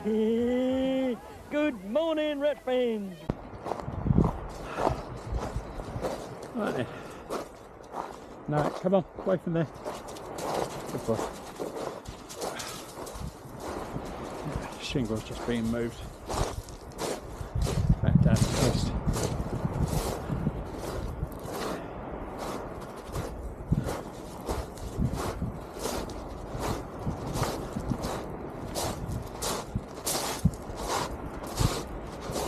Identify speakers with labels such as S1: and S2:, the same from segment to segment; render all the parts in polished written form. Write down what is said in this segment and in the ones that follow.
S1: Good morning, rat fans.
S2: Right then. No, come on, away from there. Good boy. Shingle's just being moved back down the coast.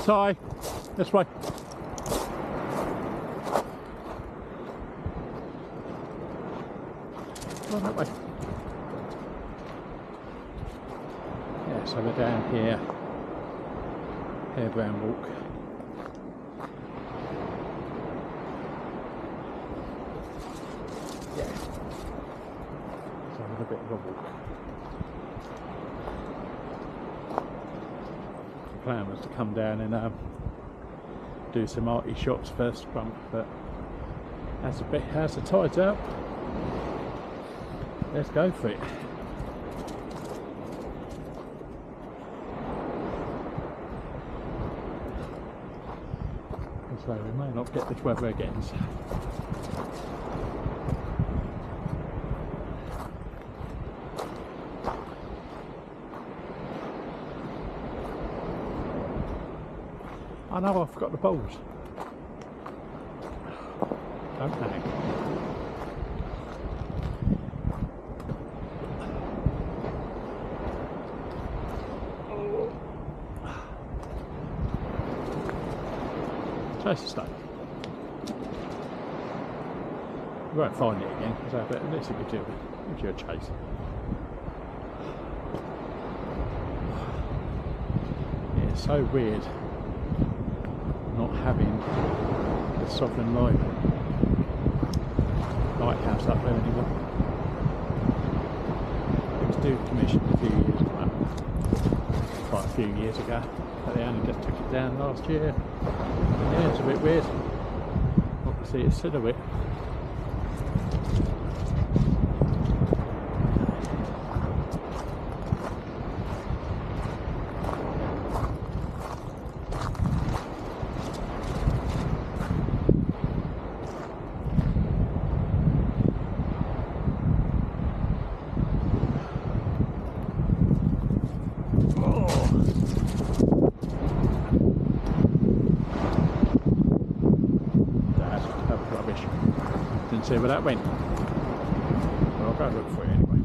S2: Ty, this way. Oh, that way. Yeah, so we're down here. Harebrained walk. Yeah. So a little bit of a walk. The plan was to come down and do some arty shots first front, but as the tide's out, let's go for it. So we may not get this weather again. So. I know I've got the balls. Don't panic. Chase the stone. You won't find it again, so at least it gives you a chase. Yeah, it's so weird not having the sovereign lighthouse up there anymore. It was due commission quite a few years ago, but they only just took it down last year. Yeah, it's a bit weird not to see its silhouette. Didn't see where that went. Well, I'll go look for it anyway.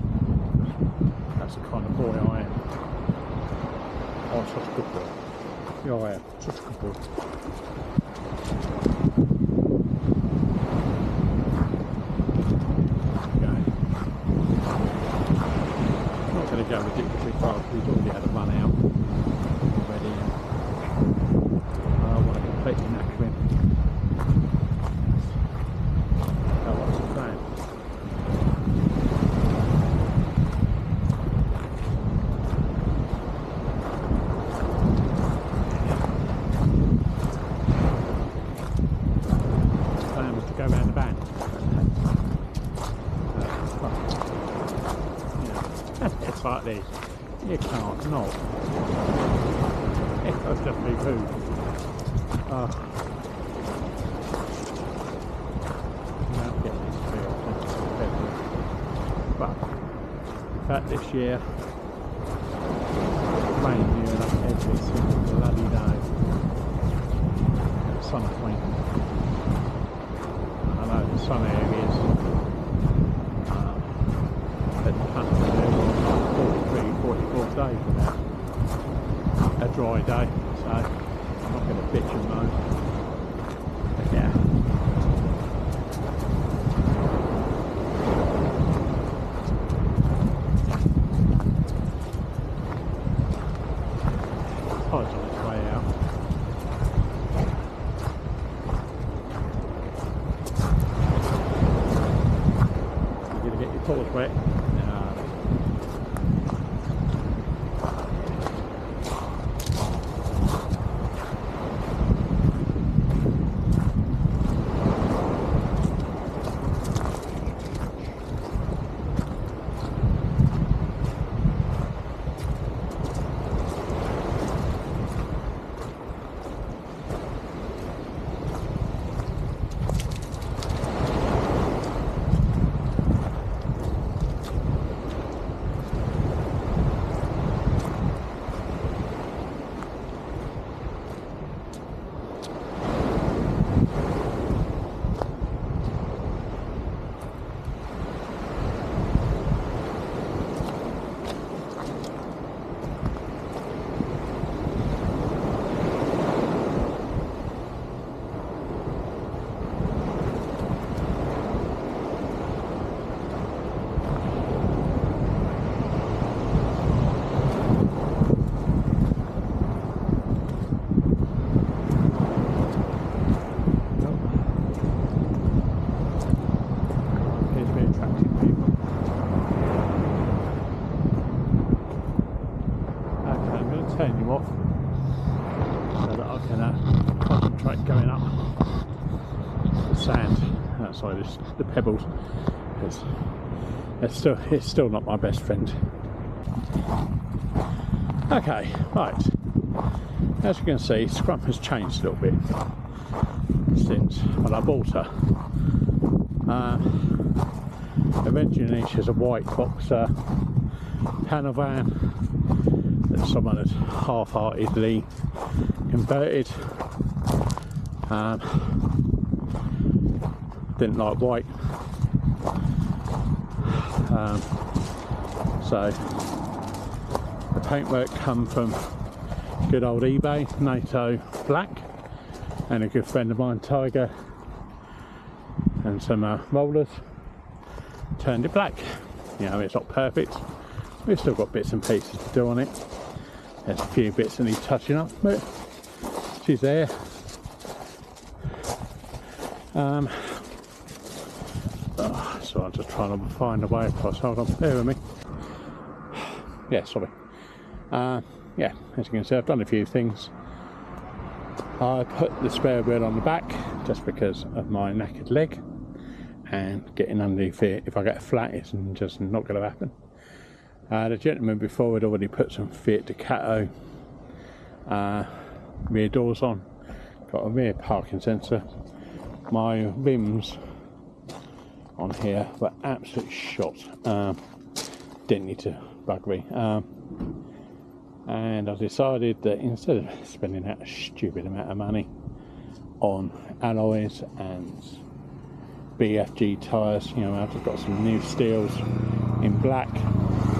S2: That's the kind of boy I am. Oh, such a good boy. Yeah, I am. Such a good boy. Okay. I'm not going to go ridiculously fast. We've already had a run out already. I want to completely knacker him. Go around the band. It's like this. You can't not. It does just be food. You don't get this very often. But in fact this year it's rained here and up every single bloody day. Sun's winking. Some areas but the hunt there was like 43, 44 days without a dry day, so I'm not going to bitch and moan, but yeah. Tide's on its way out. Paws wet. turn you off so that I can concentrate going up the sand outside the pebbles. It's still not my best friend. Okay, right. As you can see, Scrump has changed a little bit since when I bought her. Originally she was a white boxer panel van that someone had half-heartedly converted. Didn't like white, so the paintwork come from good old eBay, NATO black, and a good friend of mine, Tiger, and some rollers turned it black. You know, it's not perfect, we've still got bits and pieces to do on it. There's a few bits that need touching up, but she's there. So I'm just trying to find a way across. Hold on, bear with me. Yeah, sorry. Yeah, as you can see, I've done a few things. I put the spare wheel on the back just because of my knackered leg, and getting underneath it, if I get flat, it's just not going to happen. The gentleman before had already put some Fiat Ducato rear doors on, got a rear parking sensor. My rims on here were absolutely shot, didn't need to buggery, and I decided that instead of spending that stupid amount of money on alloys and BFG tyres, you know, I've just got some new steels in black,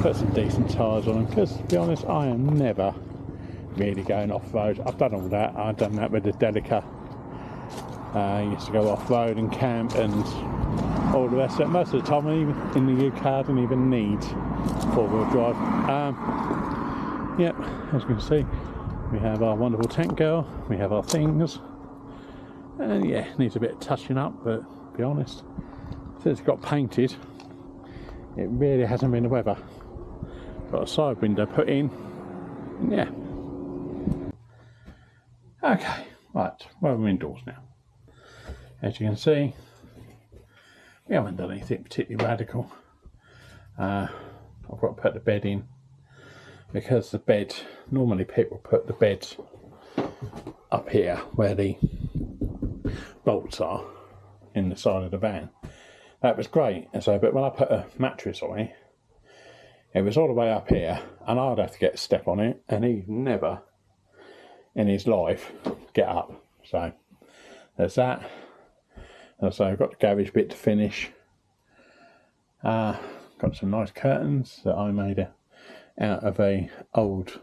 S2: put some decent tyres on them, because to be honest, I am never really going off-road. I've done all that. I've done that with the Delica. I used to go off-road and camp and all the rest of it. Most of the time, even in the UK, I don't even need four-wheel drive. Yep, as you can see, we have our wonderful tank girl, we have our things, and yeah, needs a bit of touching up, but to be honest, since it got painted, it really hasn't been the weather. Got a side window put in, and yeah. Okay, right, well, we're indoors now. As you can see, we haven't done anything particularly radical. I've got to put the bed in, because the bed, normally people put the bed up here where the bolts are in the side of the van. That was great, and so, but when I put a mattress on it, it was all the way up here, and I'd have to get a step on it, and he'd never in his life get up. So there's that. And so I've got the garage bit to finish. Got some nice curtains that I made out of a old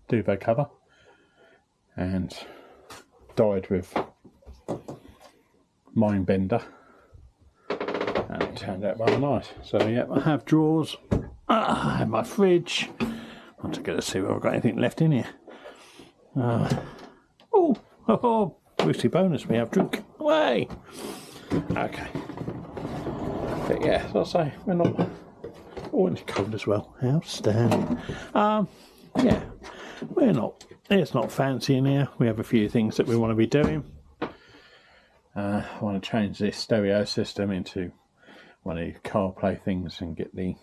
S2: duvet cover, and dyed with Mindbender, and it turned out rather nice. So yeah, I have drawers, I have my fridge. I'm just going to see whether I've got anything left in here. Oh, boosty bonus, we have drink away. Okay, but yeah, as I say, we're not. Oh, and it's cold as well. Outstanding. Yeah, we're not. It's not fancy in here. We have a few things that we want to be doing. I want to change this stereo system into one of the CarPlay things and get the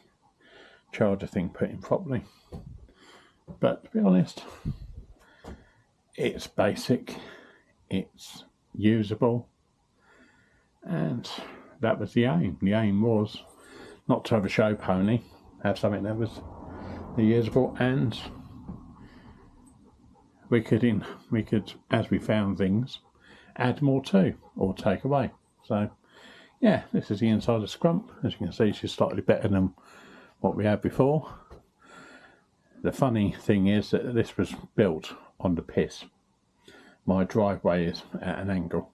S2: charger thing put in properly. But to be honest, it's basic, it's usable, and that was the aim. The aim was not to have a show pony, have something that was usable, and we could, as we found things, add more to or take away. So yeah, this is the inside of Scrump. As you can see, she's slightly better than what we had before. The funny thing is that this was built on the piss. My driveway is at an angle,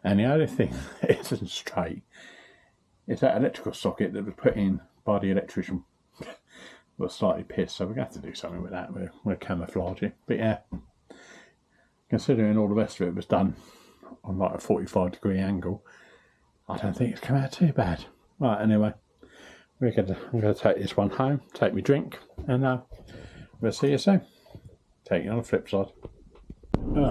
S2: and the only thing that isn't straight is that electrical socket that was put in by the electrician was slightly pissed, so we're going to have to do something with that. We'll camouflage it. But yeah, considering all the rest of it was done on like a 45-degree angle, I don't think it's come out too bad. Right, anyway, I'm going to take this one home, take my drink, And we'll see you soon. Take you on the flip side. Yeah.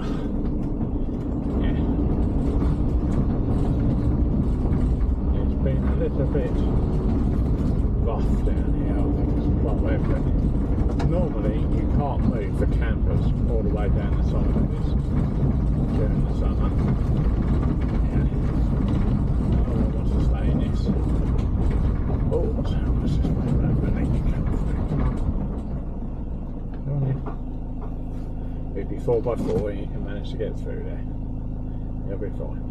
S2: It's been a little bit rough down here, I think it's quite way of putting it. Normally you can't move the campers all the way down the side of this during the summer. Yeah. No one wants to stay in this. Oh, so let's just wait for the nature camper. Come on in. It'd be 4x4, you can manage to get through there. You'll be fine.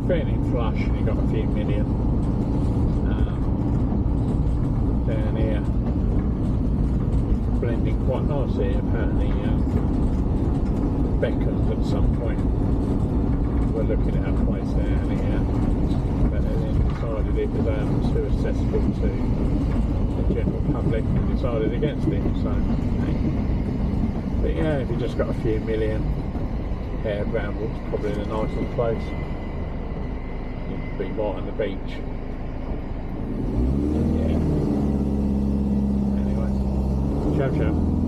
S2: Feeling flush and you've got a few million down here, blending quite nicely. Apparently beckons at some point. We're looking at a place down here, but they then decided it was too accessible to the general public and decided against it. So, but yeah, if you just got a few million hair brambles, probably the nicest place. Be right on the beach. Yeah. Anyway, ciao ciao.